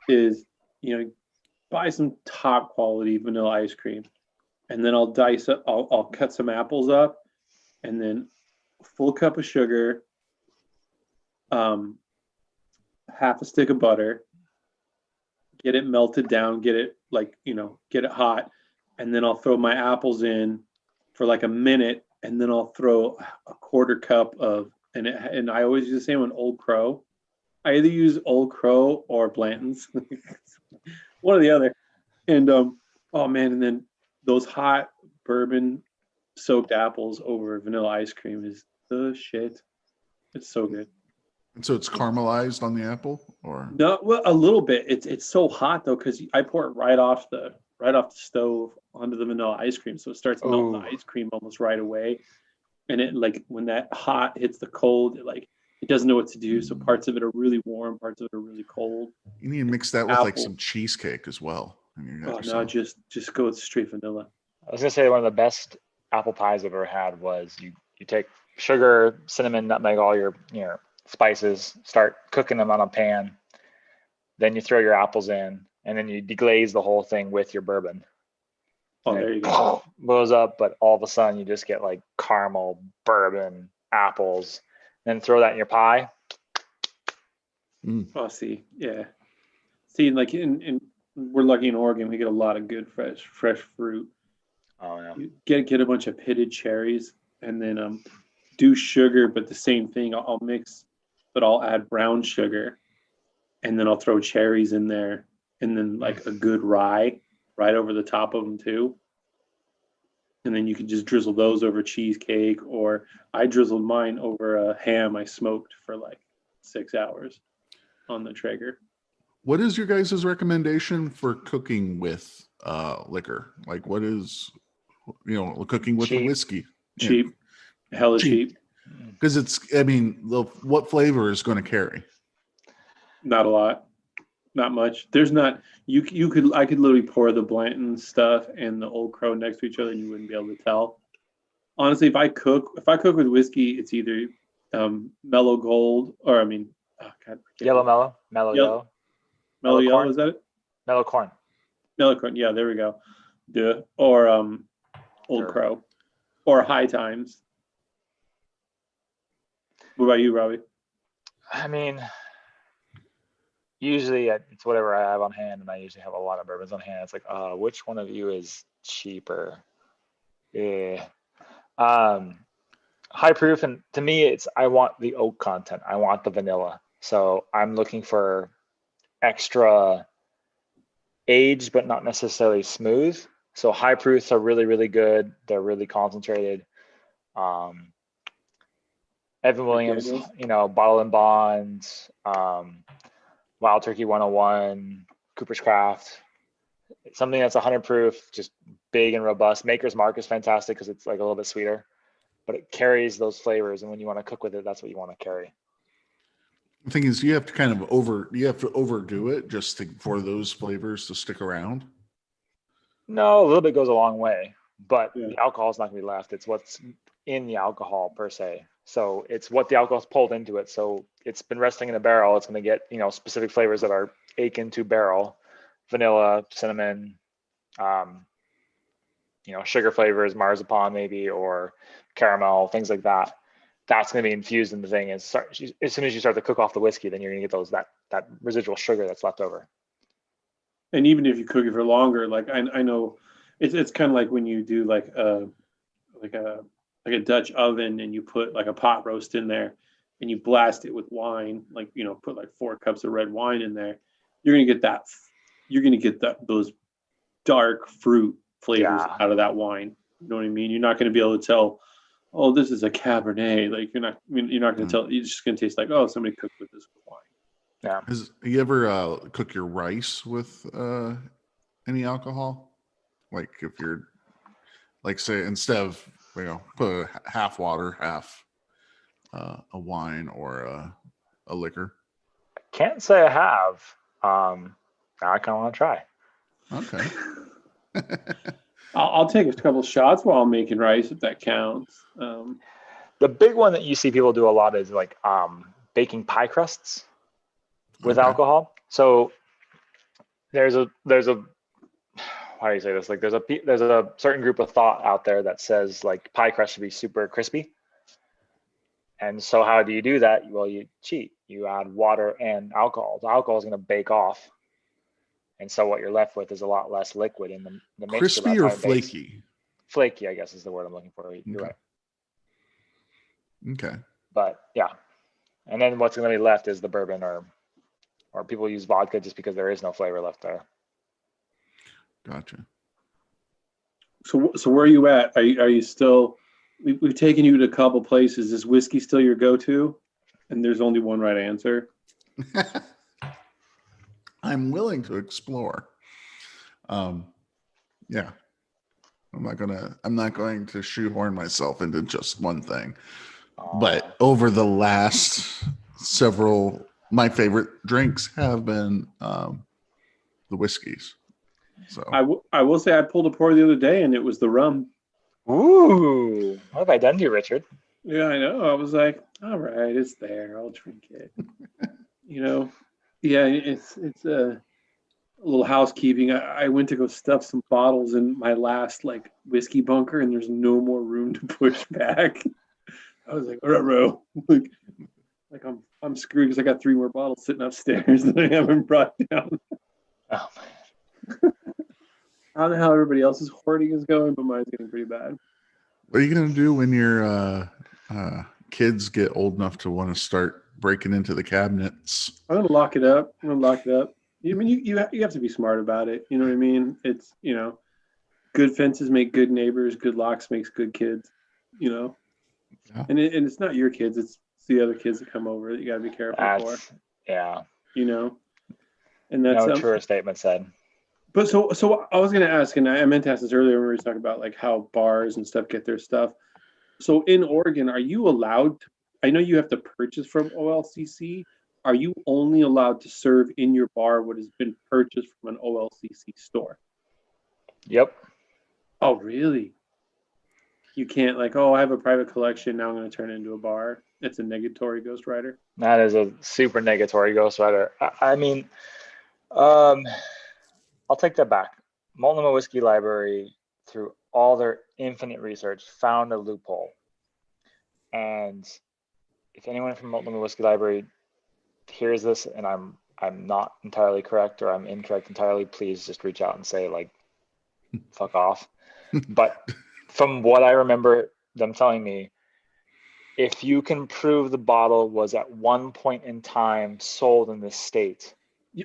Is buy some top quality vanilla ice cream, and then I'll dice it. I'll cut some apples up, and then a full cup of sugar, half a stick of butter, get it melted down, get it get it hot, and then I'll throw my apples in for like a minute, and then I'll throw a quarter cup of, and I always use the same one, Old Crow. I either use Old Crow or Blanton's, one or the other. And oh man, and then those hot bourbon soaked apples over vanilla ice cream is the shit. It's so good. And so it's caramelized on the apple, or no? Well, a little bit. It's so hot though, because I pour it right off the stove onto the vanilla ice cream, so it starts melting the ice cream almost right away. And it, like, when that hot hits the cold, it doesn't know what to do. So parts of it are really warm, parts of it are really cold. You need to mix that with like some cheesecake as well. No, just go with straight vanilla. I was gonna say one of the best apple pies I've ever had was you take sugar, cinnamon, nutmeg, all your spices, start cooking them on a pan. Then you throw your apples in, and then you deglaze the whole thing with your bourbon. Oh, there you go. Blows up, but all of a sudden you just get like caramel, bourbon, apples. Then throw that in your pie. Oh, see, yeah. See, like in we're lucky in Oregon, we get a lot of good fresh fruit. Oh yeah. You get a bunch of pitted cherries, and then do sugar, but the same thing. I'll mix, but I'll add brown sugar, and then I'll throw cherries in there, and then like a good rye right over the top of them too. And then you can just drizzle those over cheesecake, or I drizzled mine over a ham I smoked for like 6 hours on the Traeger. What is your guys' recommendation for cooking with liquor? Like, what is, cooking with a whiskey? Cheap, hella cheap. Because what flavor is going to carry? Not a lot, not much. There's not. I could literally pour the Blanton stuff and the Old Crow next to each other, and you wouldn't be able to tell. Honestly, if I cook with whiskey, it's either Mellow Gold or Yellow Mellow, Mellow Yellow. Mellow Yellow, is that it? Mellow Corn. Mellow Corn, yeah, there we go. Or Old Crow. Or High Times. What about you, Robbie? I mean, usually it's whatever I have on hand, and I usually have a lot of bourbons on hand. It's like, which one of you is cheaper? Yeah. High proof, and to me, I want the oak content. I want the vanilla. So I'm looking for extra aged, but not necessarily smooth. So high proofs are really, really good. They're really concentrated. Evan Williams, Bottle and Bonds, Wild Turkey 101, Cooper's Craft, something that's 100 proof, just big and robust. Maker's Mark is fantastic because it's like a little bit sweeter, but it carries those flavors. And when you want to cook with it, that's what you want to carry. The thing is, you have to overdo it just for those flavors to stick around. No, a little bit goes a long way, but the alcohol is not going to be left. It's what's in the alcohol per se. So it's what the alcohol's pulled into it. So it's been resting in a barrel. It's going to get, specific flavors that are akin to barrel, vanilla, cinnamon, sugar flavors, marzipan maybe, or caramel, things like that. That's going to be infused in the thing. As soon as you start to cook off the whiskey, then you're going to get that residual sugar that's left over. And even if you cook it for longer, like I know, it's kind of like when you do like a Dutch oven and you put like a pot roast in there and you blast it with wine, put like 4 cups of red wine in there, you're going to get those dark fruit flavors out of that wine. You know what I mean? You're not going to be able to tell, oh, this is a Cabernet. Like you're not going to tell. It's just going to taste like, oh, somebody cooked with this wine. Yeah. Have you ever cook your rice with any alcohol? Like if you're, like say, instead of put half water, half a wine or a liquor. I can't say I have. Now I kind of want to try. Okay. I'll take a couple shots while I'm making rice if that counts. The big one that you see people do a lot is like baking pie crusts with alcohol. So there's a how do you say this? Like there's a certain group of thought out there that says like pie crust should be super crispy. And so how do you do that? Well, you cheat. You add water and alcohol. The alcohol is going to bake off. And so what you're left with is a lot less liquid in the mixture. Crispy or flaky? Flaky, I guess, is the word I'm looking for. You're right. Okay. But yeah. And then what's going to be left is the bourbon or people use vodka just because there is no flavor left there. Gotcha. So where are you at? Are you still? We've taken you to a couple places. Is whiskey still your go-to? And there's only one right answer. I'm willing to explore. Yeah. I'm not going to shoehorn myself into just one thing. But over the last several, my favorite drinks have been the whiskeys. So I will say I pulled a pour the other day and it was the rum. Ooh, what have I done to you, Richard? Yeah, I know. I was like, all right, it's there. I'll drink it. Yeah, it's a little housekeeping. I went to go stuff some bottles in my last whiskey bunker, and there's no more room to push back. I was like, ruh-roh. like I'm screwed because I got 3 more bottles sitting upstairs that I haven't brought down. Oh man. I don't know how everybody else's hoarding is going, but mine's getting pretty bad. What are you gonna do when your kids get old enough to want to start breaking into the cabinets? I'm gonna lock it up. I mean, you have to be smart about it. You know what I mean? It's good fences make good neighbors. Good locks makes good kids. Yeah. And it's not your kids. It's the other kids that come over that you gotta be careful for. Yeah. And that's no truer statement said. But so I was gonna ask, and I meant to ask this earlier when we were talking about how bars and stuff get their stuff. So in Oregon, are you allowed to, I know you have to purchase from OLCC. Are you only allowed to serve in your bar what has been purchased from an OLCC store? Yep. Oh, really? You can't like, oh, I have a private collection. Now I'm going to turn it into a bar. It's a negatory Ghost Rider. That is a super negatory Ghost Rider. I mean, um, I'll take that back. Multnomah Whiskey Library, through all their infinite research, found a loophole. And if anyone from Multnomah Whiskey Library hears this and I'm not entirely correct or I'm incorrect entirely, please just reach out and say like, fuck off. But from what I remember them telling me, if you can prove the bottle was at one point in time sold in this state,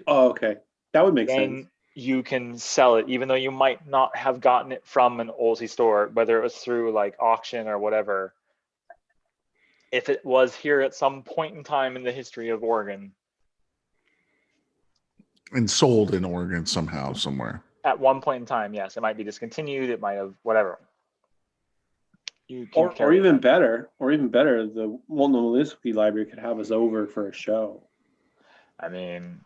oh, okay, that would make then sense. you can sell it, even though you might not have gotten it from an OLCC store, whether it was through like auction or whatever. If it was here at some point in time in the history of Oregon, and sold in Oregon somehow, somewhere. At one point in time, yes, it might be discontinued. It might have whatever. Or even better, the Multnomah Whiskey Library could have us over for a show. I mean,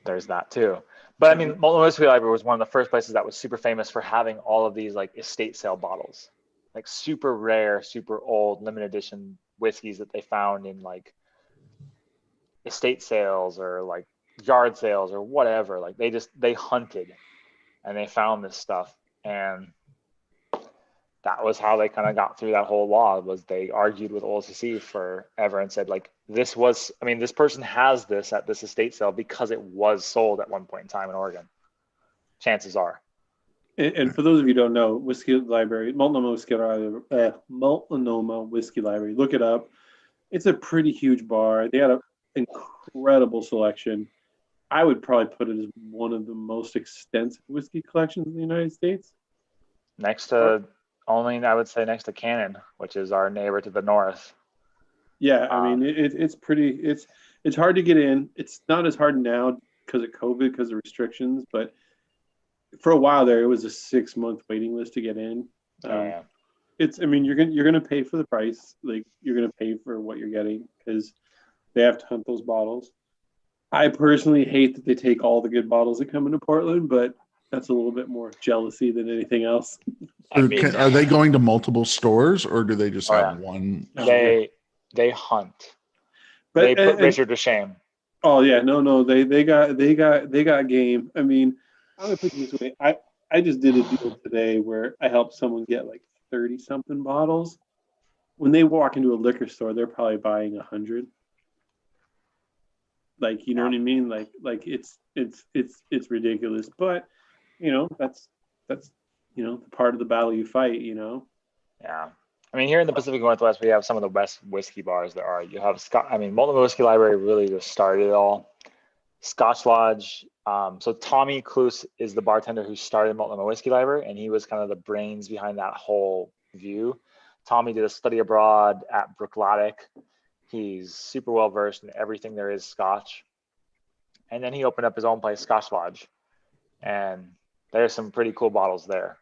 there's that too. But I mean, Multnomah Whiskey Library was one of the first places that was super famous for having all of these like estate sale bottles, like super rare, super old, limited edition whiskeys that they found in like estate sales or like yard sales or whatever. Like they hunted and they found this stuff, and that was how they kind of got through that whole law. Was they argued with OLCC forever and said like, this person has this at this estate sale because it was sold at one point in time in Oregon. Chances are. And for those of you who don't know, Whiskey Library, Multnomah Whiskey Library, look it up. It's a pretty huge bar. They had an incredible selection. I would probably put it as one of the most extensive whiskey collections in the United States. Next to next to Cannon, which is our neighbor to the north. Yeah, I mean it's hard to get in. It's not as hard now because of COVID, because of restrictions, but for a while there, it was a 6-month waiting list to get in. You're gonna pay for the price, like you're gonna pay for what you're getting because they have to hunt those bottles. I personally hate that they take all the good bottles that come into Portland, but that's a little bit more jealousy than anything else. Are they going to multiple stores or do they just have one? They hunt. But they put Richard to shame. Oh yeah, no, they got game. I mean, I'm gonna put it this way. I just did a deal today where I helped someone get like 30 something bottles. When they walk into a liquor store, they're probably buying 100. Like, you know what I mean? Like it's ridiculous. But that's the part of the battle you fight. Yeah. I mean, here in the Pacific Northwest, we have some of the best whiskey bars there are. You have Multnomah Whiskey Library really just started it all. Scotch Lodge. So Tommy Cluse is the bartender who started Multnomah Whiskey Library, and he was kind of the brains behind that whole view. Tommy did a study abroad at Brookladdock. He's super well versed in everything there is Scotch. And then he opened up his own place, Scotch Lodge. And there's some pretty cool bottles there.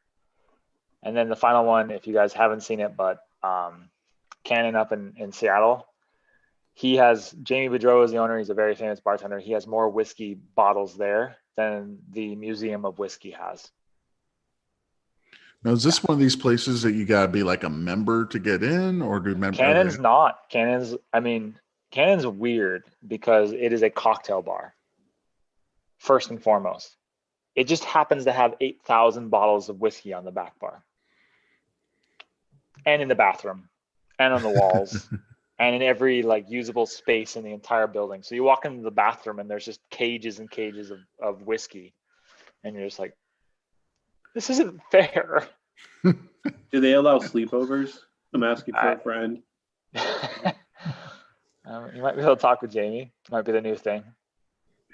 And then the final one, if you guys haven't seen it, but Cannon up in Seattle, Jamie Bedreau is the owner. He's a very famous bartender. He has more whiskey bottles there than the Museum of Whiskey has. Now, is this one of these places that you got to be like a member to get in, or do members? Cannon's not. Cannon's weird because it is a cocktail bar, first and foremost. It just happens to have 8,000 bottles of whiskey on the back bar. And in the bathroom. And on the walls. And in every like usable space in the entire building. So you walk into the bathroom and there's just cages and cages of whiskey. And you're just like, this isn't fair. Do they allow sleepovers? I'm asking for a friend. You might be able to talk with Jamie. Might be the new thing.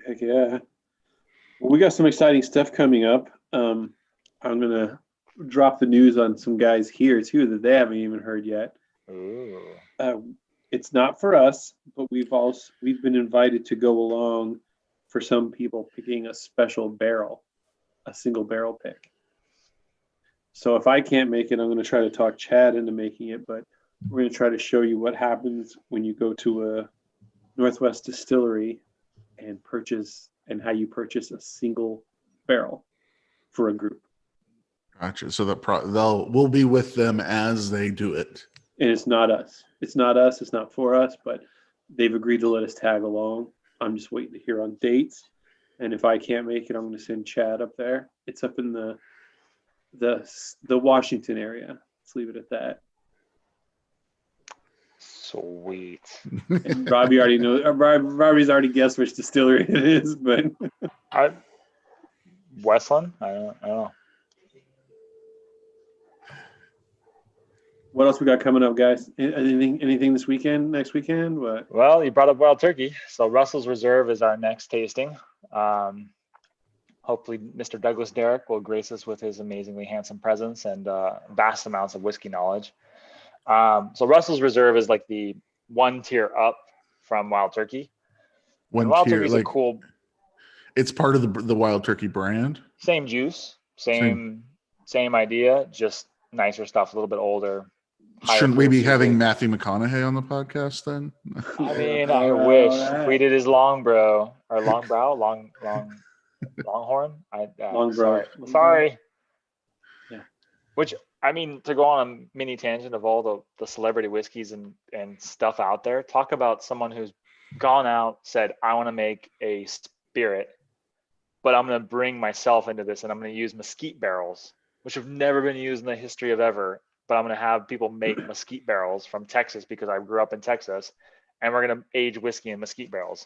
Heck yeah. Well, we got some exciting stuff coming up. I'm going to drop the news on some guys here too that they haven't even heard yet. Ooh. It's not for us, but we've been invited to go along for some people picking a special barrel, a single barrel pick. So if I can't make it, I'm going to try to talk Chad into making it. But We're going to try to show you what happens when you go to a Northwest distillery and how you purchase a single barrel for a group. Gotcha. So we'll be with them as they do it. And it's not us. It's not us. It's not for us, but they've agreed to let us tag along. I'm just waiting to hear on dates. And if I can't make it, I'm going to send Chad up there. It's up in the Washington area. Let's leave it at that. Sweet. And Robbie already knows. Robbie's already guessed which distillery it is, but Westland. I don't know. What else we got coming up, guys? Anything this weekend? Next weekend? What? Well, you brought up Wild Turkey, so Russell's Reserve is our next tasting. Hopefully, Mr. Douglas Derrick will grace us with his amazingly handsome presence and vast amounts of whiskey knowledge. So Russell's Reserve is like the one tier up from Wild Turkey. Wild Turkey's like, a cool. It's part of the Wild Turkey brand. Same juice, same idea, just nicer stuff, a little bit older. Shouldn't we be having Matthew McConaughey on the podcast then? I mean, I wish we did his Longhorn. Sorry. Yeah. Which, I mean, to go on a mini tangent of all the celebrity whiskeys and stuff out there, talk about someone who's gone out, said, I want to make a spirit, but I'm going to bring myself into this and I'm going to use mesquite barrels, which have never been used in the history of ever. But I'm going to have people make mesquite barrels from Texas because I grew up in Texas, and we're going to age whiskey in mesquite barrels.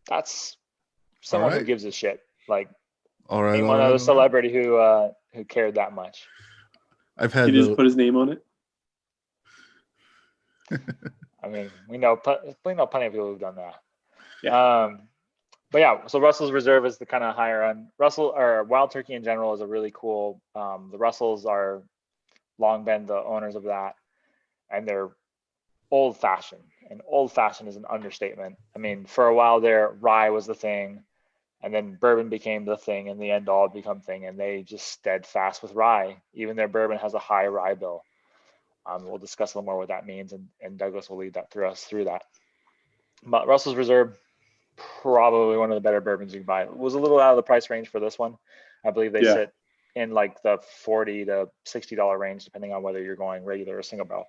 That's someone who gives a shit. Like, one other celebrity who cared that much. He just put his name on it. I mean, we know plenty of people who've done that. Yeah. But yeah, so Russell's Reserve is the kind of higher end. Wild Turkey in general is a really cool. The Russells are long been the owners of that, and they're old fashioned. And old fashioned is an understatement. I mean, for a while there, rye was the thing, and then bourbon became the thing, and the end all become thing, and they just steadfast with rye. Even their bourbon has a high rye bill. We'll discuss a little more what that means, and Douglas will lead through that. But Russell's Reserve, probably one of the better bourbons you can buy. It was a little out of the price range for this one. I believe they sit in like the $40 to $60 range, depending on whether you're going regular or single barrel.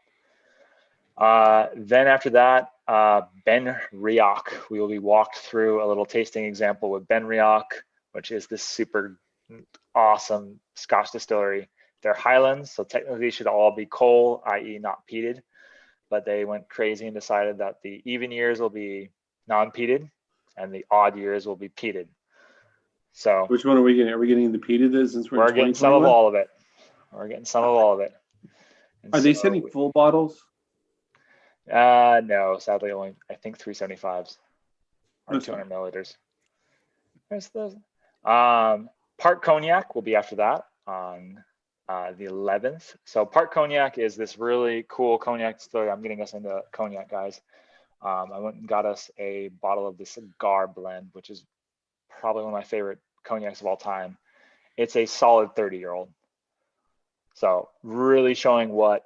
Then after that, BenRiach. We will be walked through a little tasting example with BenRiach, which is this super awesome Scotch distillery. They're Highlands, so technically they should all be coal, i.e. not peated, but they went crazy and decided that the even years will be non-peated and the odd years will be peated. So which one are we getting? Are we getting the peated since we're getting some of all of it? And are they sending full bottles? No, sadly, only I think 375s or 200 milliliters. There's those. Park Cognac will be after that on the 11th. So Park Cognac is this really cool cognac story. I'm getting us into cognac, guys. I went and got us a bottle of the Cigar Blend, which is probably one of my favorite cognacs of all time. It's a solid 30-year-old. So really showing what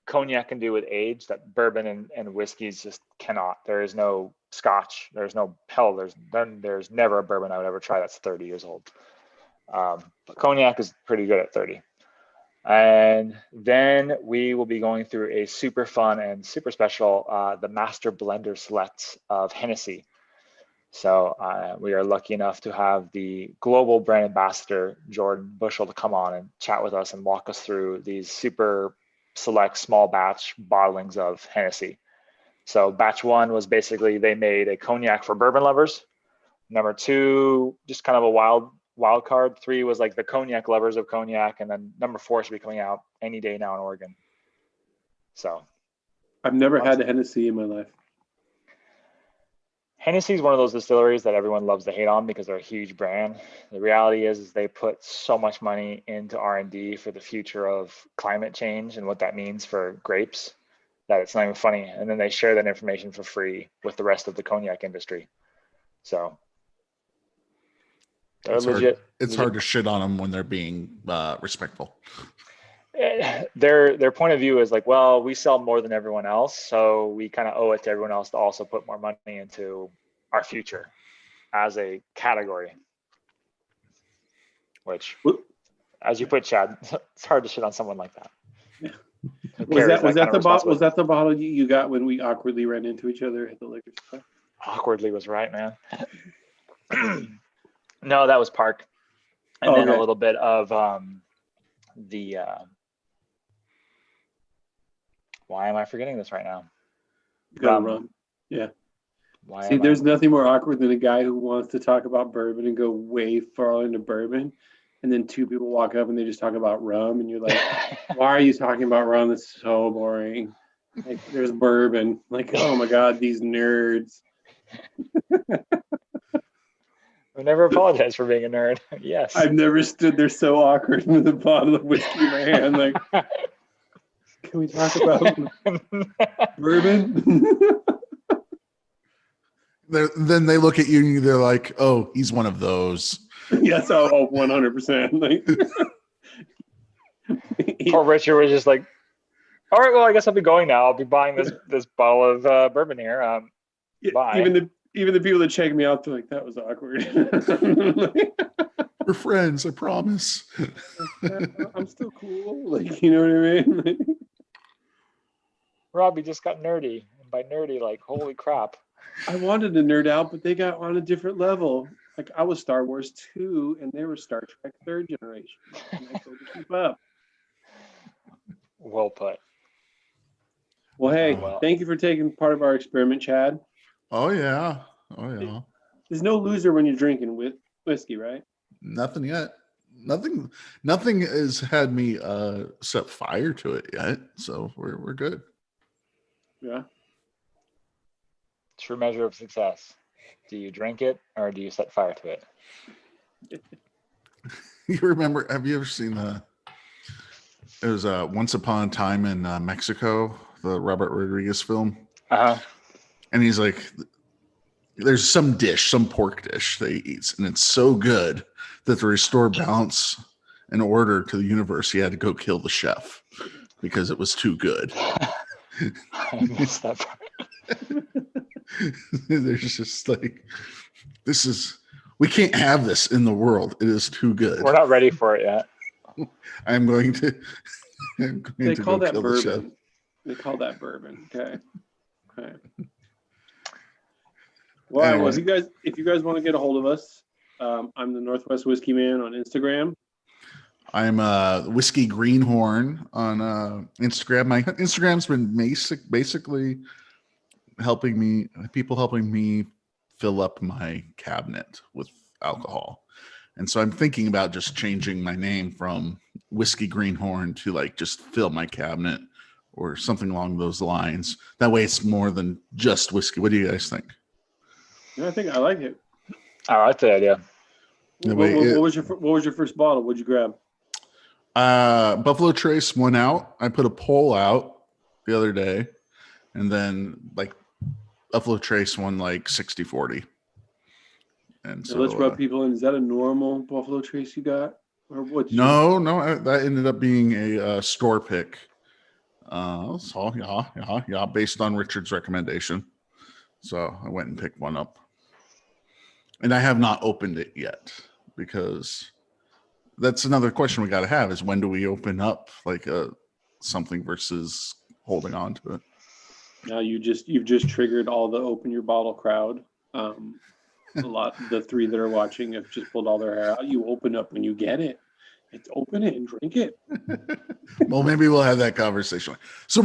cognac can do with age that bourbon and whiskeys just cannot. There is no Scotch. There's never a bourbon I would ever try that's 30 years old. But cognac is pretty good at 30. And then we will be going through a super fun and super special, the Master Blender Selects of Hennessy. So we are lucky enough to have the global brand ambassador, Jordan Bushell, to come on and chat with us and walk us through these super select small batch bottlings of Hennessy. So batch one was basically they made a cognac for bourbon lovers. Number two, just kind of a wild card. 3 was like the cognac lovers of cognac, and then number 4 should be coming out any day now in Oregon. So I've never had a Hennessy in my life. Hennessy is one of those distilleries that everyone loves to hate on because they're a huge brand. The reality is they put so much money into R&D for the future of climate change and what that means for grapes that it's not even funny. And then they share that information for free with the rest of the cognac industry. So they're legit. It's hard to shit on them when they're being respectful. their point of view is like, well, we sell more than everyone else, so we kind of owe it to everyone else to also put more money into our future as a category. Which, as you put, Chad, it's hard to shit on someone like that. Yeah. Was that the bottle you got when we awkwardly ran into each other at the liquor store? Awkwardly was right, man. No, that was Park, and then a little bit of the. Why am I forgetting this right now? You gotta run. Yeah. See, there's nothing more awkward than a guy who wants to talk about bourbon and go way far into bourbon, and then two people walk up and they just talk about rum, and you're like, "Why are you talking about rum? It's so boring." Like, there's bourbon. Like, oh my god, these nerds. I never apologize for being a nerd. Yes. I've never stood there so awkward with a bottle of whiskey in my hand. Like, can we talk about bourbon? Then they look at you and they're like, "Oh, he's one of those." Yes, 100%. Like, poor Richard was just like, "All right, well, I guess I'll be going now. I'll be buying this bottle of bourbon here." Bye. Even the people that check me out, they're like, "That was awkward." We're friends, I promise. I'm still cool. Like, you know what I mean? Like, Robbie just got nerdy, and by nerdy, like, holy crap. I wanted to nerd out, but they got on a different level. Like, I was Star Wars 2, and they were Star Trek 3rd generation. And I couldn't keep up. Well put. Well, hey, thank you for taking part of our experiment, Chad. Oh, yeah. There's no loser when you're drinking with whiskey, right? Nothing yet. Nothing has had me set fire to it yet, so we're good. Yeah. True measure of success. Do you drink it or do you set fire to it? You remember, have you ever seen it was Once Upon a Time in Mexico, the Robert Rodriguez film? Uh-huh. And he's like, there's some pork dish that he eats, and it's so good that to restore balance and order to the universe, he had to go kill the chef because it was too good. I missed that part. There's just like, we can't have this in the world. It is too good. We're not ready for it yet. I'm going to they call that bourbon. They call that bourbon. Okay. Well, anyway. If you guys want to get a hold of us, I'm the Northwest Whiskey Man on Instagram. I'm Whiskey Greenhorn on Instagram. My Instagram's been basically helping me fill up my cabinet with alcohol. And so I'm thinking about just changing my name from Whiskey Greenhorn to like just fill my cabinet or something along those lines. That way it's more than just whiskey. What do you guys think? Yeah, I think I like it. I like the idea. What was your first bottle? What'd you grab? Buffalo Trace won out. I put a poll out the other day, and then like Buffalo Trace won like 60-40. And so let's rub people in. Is that a normal Buffalo Trace you got? Or what? No, that ended up being a store pick. So yeah, based on Richard's recommendation. So I went and picked one up. And I have not opened it yet because that's another question we got to have is when do we open up like something versus holding on to it? Now you've just triggered all the open your bottle crowd. The three that are watching have just pulled all their hair out. You open up when you get it. It's open it and drink it. Well, maybe we'll have that conversation. So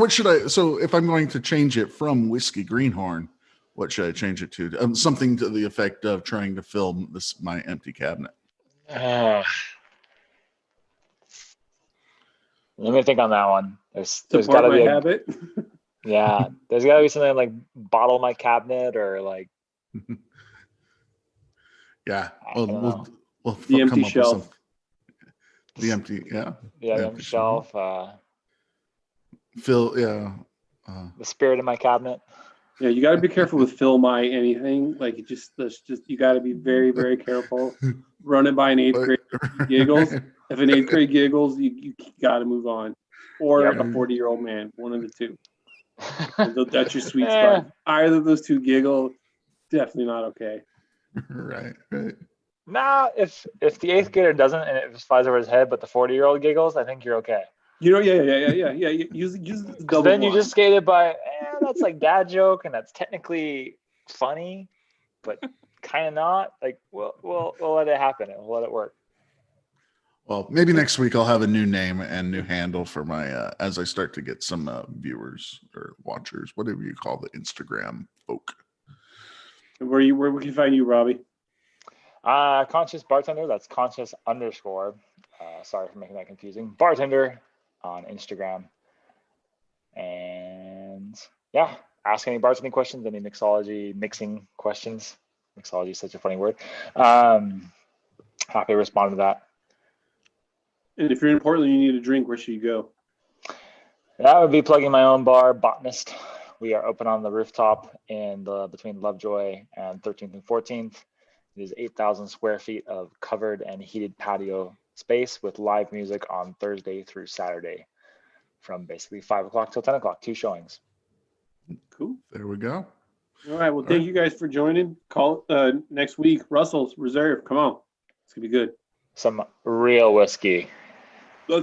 if I'm going to change it from Whiskey Greenhorn, what should I change it to? Something to the effect of trying to fill my empty cabinet. Let me think on that one. There's got to be a habit. Yeah, there's got to be something like bottle my cabinet or like. Yeah, we'll the empty shelf. The empty, yeah. Yeah, the empty shelf. Phil, yeah. The spirit in my cabinet. Yeah, you got to be careful with fill my anything. Like, you got to be very, very careful. Run it by an 8th grade giggles. If an 8th grade giggles, you got to move on. Or Yep. a 40-year-old man, one of the two. That's your sweet spot. Either of those two giggle, definitely not okay. Right. Nah, if the 8th grader doesn't and it just flies over his head, but the 40-year-old giggles, I think you're okay. Yeah. Use the double. Then you just skated by. That's like dad joke, and that's technically funny, but kind of not. Like we'll let it happen and we'll let it work. Well, maybe next week I'll have a new name and new handle for my as I start to get some viewers or watchers, whatever you call the Instagram folk. Where we can find you, Robbie? Conscious Bartender. That's conscious _ sorry for making that confusing. Bartender on Instagram. And yeah, ask any bartending questions, any mixing questions. Mixology is such a funny word. Happy to respond to that. And if you're in Portland, you need a drink, where should you go? That would be plugging my own bar, Botanist. We are open on the rooftop between Lovejoy and 13th and 14th. It is 8,000 square feet of covered and heated patio space with live music on Thursday through Saturday from basically 5 o'clock till 10 o'clock, 2 showings. Cool. There we go. All right. Well, thank you guys for joining. Call next week. Russell's Reserve. Come on. It's going to be good. Some real whiskey.